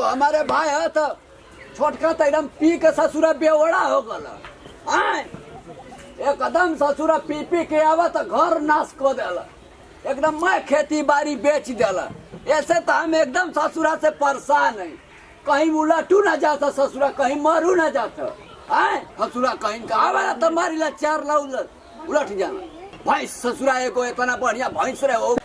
हमारे भाई है तो छोटका तो एकदम पी के ससुरा बेवड़ा हो गल। एकदम ससुरा पी पी के आवा तो घर नाश को देला, एकदम मैं खेती बाड़ी बेच देला। ऐसे तो हम एकदम ससुरा से परेशान है, कहीं उलटू ना जाता ससुरा, कहीं मरू ना जाता। ससुरा कहीं आवा तो मारी ला चार ला उलट जाना। भैंस ससुरा एगो इतना बढ़िया भैंस रहे हो,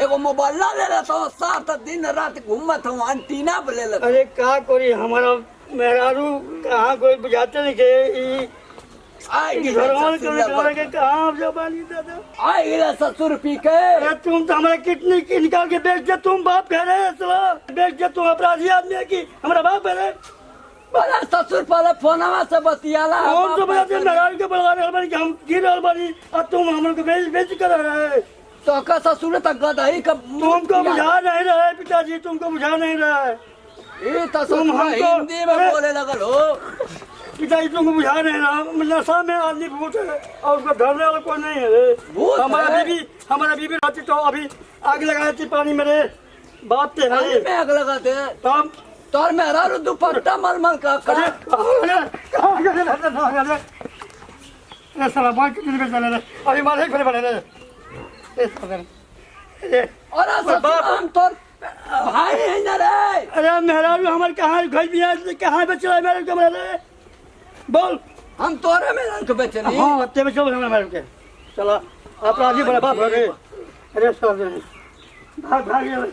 एगो मोबाइल ला ले तो सात दिन रात घूमत हूँ अंटीना ले ले। अरे का करी हमारा मेहरारू कहाँ कोई बुझाते नहीं के ससुर पी के। अरे तुम तो हमारे कितनी निकाल के बेच दे, तुम बाप कह रहे बेच दे, तुम अपराधी आदमी है कि हमारा बाप कह रहे। ससुर पहले फोनवा से बतियाला कौन से बजाते मेहरारू के बढ़ा रहे कि हम गिर रहे बानी और तुम हम को बेच कर रहे। तो का ससुर तक गदही का तुमको बुझा नहीं रहा है पिताजी, तुमको बुझा नहीं रहा है। ये तो तुम हिंदी में बोले लगल हो पिताजी, तुमको बुझा नहीं रहा। नशा में आदमी भूत है और उसको धरने वाला कोई नहीं है। हमारा बीबी रहती तो अभी आग लगाई थी पानी मेरे बाप के में आग लगाते तब तोर मेहरा दुपट्टा मलमल का अभी मारे भाई है ना रे। अरे मेहरारू हमारे कहाँ घर भी कहाँ बेच रहा है मेरे को मेरे बोल। हम तोरे मेहरा को बेच रहे। हाँ ते बेचो मेरे के चलो अपराधी बड़ा बाप हो गए। अरे भाग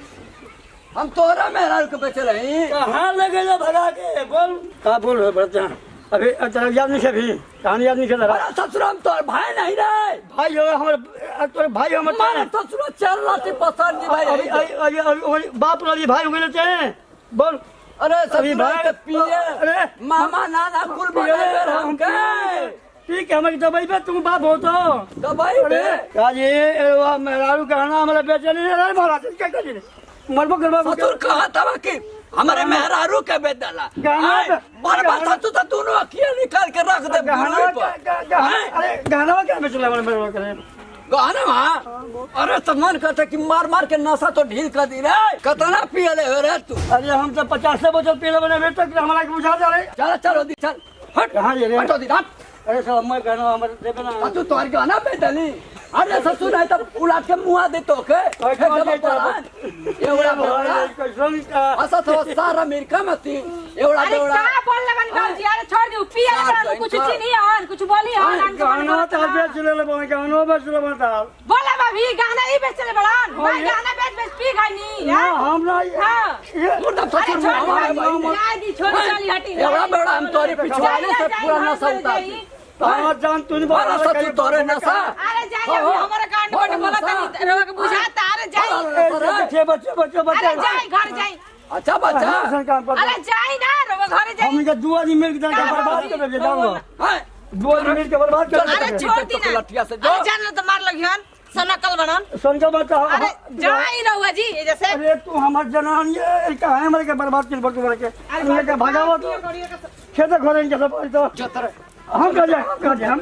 हम तोरा मेहरा को बेच रहे। कहाँ लगे भगा के बोल कहा बोल बढ़ते हैं अभी याद नहीं भी कहानी याद नहीं चल। ससुर हम तो भाई नहीं रे, भाई हो हमारे भाई हमारे ससुर चल रहा पसंद भाई बाप वाली भाई हो गए बोल। अरे सभी भाई पिए अरे मामा नाना कुल हम ठीक है हमारी दवाई पे तुम बाप हो तो दवाई पे ये मेहरारू कहना हमारा बेचा नहीं महाराज क्या करिए मरबो करवा ससुर कहा था कि हमारे मेहरारू के बेच डाला बर्बाद तो दोनों अखियां निकाल के रख दे। अरे गाना क्या बेच रहा है गाना वहाँ। अरे तो मन करता कि मार मार के नशा तो ढील कर दी रे। कितना पियले हो रे तू? अरे हम तो 50 बोतल पीले बने बेटा हमारा बुझा जा रहे। चलो चलो दी चल हट कहाँ ये हटो दी हट। अरे सब मैं कहना हमारे देखे ना तू तोर गाना बेच डाली। अरे ससुर है तो उलाट के मुँह दे तो के एवढा बड़ा असं तो सारा अमेरिका में थी एवढा एवढा क्या बोल लगन बाबूजी अरे छोड़ दो पिया कुछ नहीं है कुछ बोली है गाना तो बेच ले गाना बेच ले बता बोला भाभी गाना ही बेच ले बड़ान भाई गाना बेच पी गई नहीं हां हम ना ये ससुर दी छोड़ चली हटी एवढा बड़ा हम तोरी पिछवाड़े से पूरा नशा उतार जान तू नहीं तोरे नशा। अरे जाइए हमारा कांड बोल बोला तनी रोक बुझाता। अरे जाइए बच्चे अरे जाइए घर जाइए। अच्छा बच्चा अरे जाइए ना रोक घर जाइए। हम इनका दुआ नहीं मिल के बर्बाद कर दे जाओ दुआ नहीं मिल के बर्बाद कर अरे छोड़ दी ना अरे जान लो तो मार लगियन सनकल बनन सनकल बता। अरे जाई रहुआ जी जैसे अरे तू हमार जनान ये कहां है मरे के बर्बाद कर बड़ के इनके के भगावो तो खेत घरे के सब तो चतर हम कर जाए हम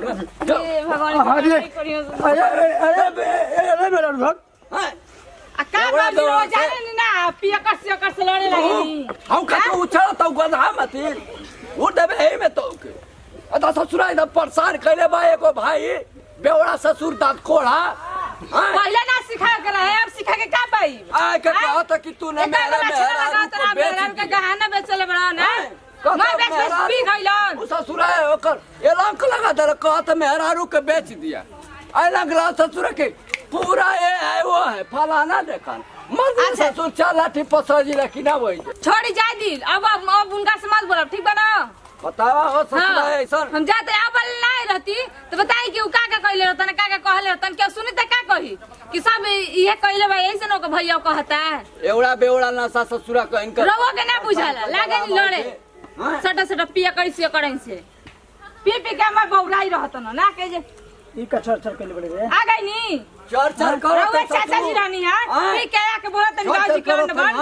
ये भगवान अरे मेरा घर का बाबू रोज जाने ना पिया कर से लड़े लगी हम खाते उछल तो गधा मती वो देबे हे में तो के अदा ससुरा इधर परेशान कइले बा एको भाई बेवड़ा ससुर दांत कोड़ा पहले ना सिखा कर है अब सिखा के का पाई आ के कहत कि तू ने मेरा का गहना बेचले बड़ा ना मैं बेच पी गइलन ससुरा ओकर एलंक लगा दे कहत मेहरारू के बेच दिया आई लगला ससुर के पूरा ये है वो है फलाना देखन मत ससुर चालाठी पसजी लेकिन ना वही छोड़ी जाए दी अब उनका से मत बोलब ठीक बना बतावा हो ससुरा ऐसा हम जाते अब नहीं रहती तो बताई कि उ का कहले रहतन का कहले रहतन के सुनी त का कही कि सब ये कहले भाई ऐसे न को भैया कहता एवड़ा बेवड़ा नशा ससुरा कहिन कर रवो के ना बुझाला लागे नी लड़े सटा पिया कैसे करै से पी के मैं बौराई रहतन ना के जे ई कचर चर के बड़े आ गई नी चर करो रवो चाचा जी रानी हां पी के आके बोलत गांव जी के बन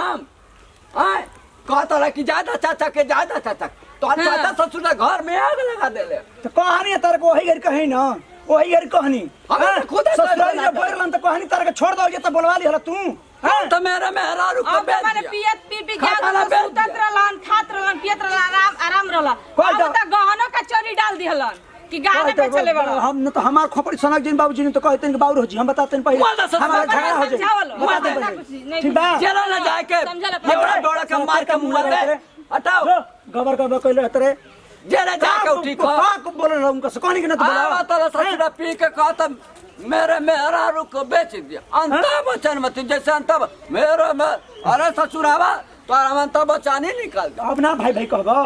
हां कहता रहा कि ज्यादा चाचा के ज्यादा चाचा तो चाचा ससुर घर में आग लगा देले तो कहानी तार को वही घर कही ना वही घर कहानी खुद ससुराल जब बोलन तो कहानी तार के छोड़ दो ये तो बोलवा ली हला तू तो मेरे मेहरारू को अब बेच माने दिया। पियत पी पी के खाना बेच सुतत दिया। रहलन खात रहलन पियत रहलन आराम रहलन कोई अब तो- त गहनो का चोरी डाल दिहलन कि गाने पे चले बड़ा हम न तो हमार खोपड़ी सोना दिन बाबूजी ने तो कहते हैं कि बाबू जी हम बताते हैं पहले वो तो सब हमारा बाबा झगड़ा हो समझावल जाए हो। बताते वो हैं तो कुछ पहले नहीं ठीक बा चलो ना जाके समझला एवड़ा बड़ा के मार के मुंह दे हटाओ गबर गबर कहले तरे जेने जाके उठी को का बोल रहा हूं उनका से कौन की ना तो आवा बोला तला ससुरा पी के कहता मेरे मेहरारू को बेच दिया अंता बचन मत जैसे अंता मेरे में अरे ससुरावा तो अंता बचान ही निकाल दे अब ना भाई भाई कहबो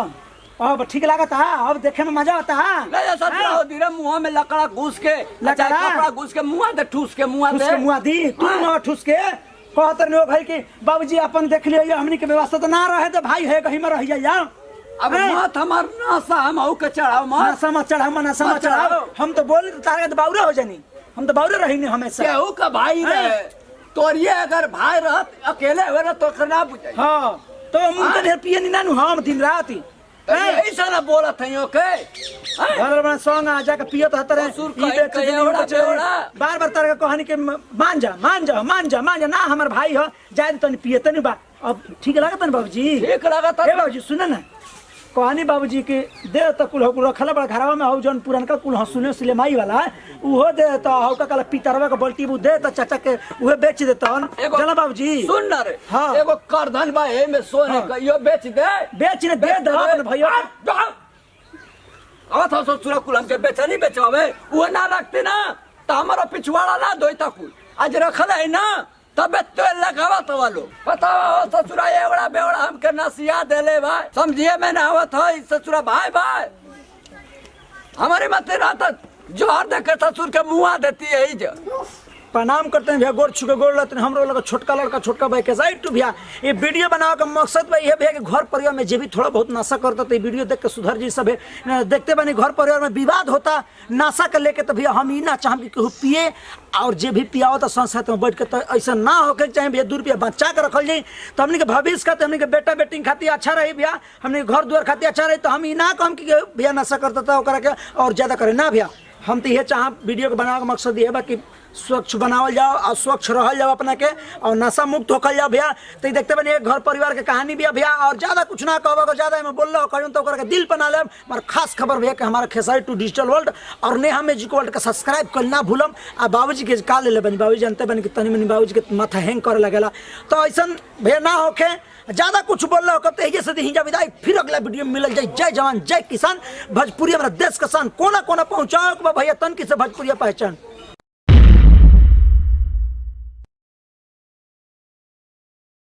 अब ठीक लागत है अब देखे में मजा आता है ले जा ससुरा हो धीरे मुंह में लकड़ा घुस के लकड़ा? कपड़ा घुस के मुंह दे ठूस के मुंह ठुस दे के मुआ दी तू ना ठुस के कहतर ने भाई कि बाबूजी अपन देख लियो हमनी के व्यवस्था तो ना रहे तो भाई है कहीं में रह जाइए अब मत हमार नासा हम औ के चढ़ाओ मत नशा मत चढ़ाओ नशा मत मत चढ़ाओ चढ़ाओ। हम तो बोल तारे तो बावरे हो जानी हम तो बावरे रही हमेशा केहू का भाई रहे तोरिए अगर भाई रहत अकेले हुए ना तो करना बुझाई हाँ तो मुंह के ढेर पिए नहीं नानू हम दिन रात ही ऐसा ना बोलत है ओके घर बना सॉन्ग आ जाके पियत हतरे ससुर कहीं एवड़ा बेवड़ा। बार बार तारे कहानी के मान जा मान जा मान जा मान जा ना हमार भाई हो जाए तनी पियत नहीं बा अब ठीक लागत न बाबूजी ठीक लागत ए बाबूजी सुन ना कहानी बाबूजी के दे तो कुल हो रखला बड़ा घरवा में हो जौन पुरनका कुल हसुने सिलेमाई वाला उहो दे तो हो का कल पितरवा के बल्टी बु दे तो चाचा के उहे बेच देतन चला बाबूजी सुन ना रे हाँ। एगो करधन बा ए में सोने हाँ। का यो बेच दे बेच ने दे दे अपन भैया अब तो ससुरा कुल हमके बेचा नहीं बेचवावे वो ना रखते ना तो हमारा पिछवाड़ा ना दोई तक आज रखल है ना तबे तेल लगावा तो वालो बताओ ससुरा एवड़ा बेवड़ा हमके नसिया देले भाई समझिए मैं ना आवत है ससुरा भाई भाई हमारे मत रहता जोहर देखे ससुर के मुआ देती है ही जो प्रणाम करते हैं भैया गोड़ छुके गोड़ लेते हैं हम लोग लगा छोटका लड़का छोटका भाई के साइड टू भैया ये वीडियो बनाने का मकसद भाई ये भैया कि घर परिवार में जो भी थोड़ा बहुत नशा करता तो ये वीडियो देख के सुधर जी सब है देखते बनी घर परिवार में विवाद होता नशा के लेके तो भैया हम ही ना चाहम कि केहू पिए और जे भी पियाओ तो संसाथ में बैठ के तो ऐसा ना होके चाहे भैया 2 रुपया बचा के रखल जाए तो हमने के भविष्य खाते हमने के बेटा बेटी खातिर अच्छा रही भैया हमने घर द्वार खातिर अच्छा रही तो हम ही ना कहम कि भैया नशा करता था ओकरा के और ज्यादा करे ना भैया हम तो ये चाह वीडियो के बनावे का मकसद ये बा कि स्वच्छ बनावल जाओ और स्वच्छ रहल जाओ अपना के और नशा मुक्त होकर जाओ भैया तो ये देखते बनी घर परिवार के कहानी भी है भैया और ज्यादा कुछ ना कहो ज्यादा मैं बोल रहा हूँ तो करके दिल बना ले मगर खास खबर भैया कि हमारा खेसारी टू डिजिटल वर्ल्ड और नेहा मैजिक वर्ल्ड का सब्सक्राइब कर ना भूलम आ बाबूजी के का ले बनी बाबूजी जानते बनी कि तनी मनी बाबूजी के माथा हैंग करे लगेला तो ऐसा भैया ना होके ज्यादा कुछ बोल रहा हो तो से हिंजा विदाई फिर अगला वीडियो में मिलल जाए जय जवान जय किसान भोजपुरी हमारा देश का शान कोना कोना पहुंचाओ भैया तनकी से भोजपुरी पहचान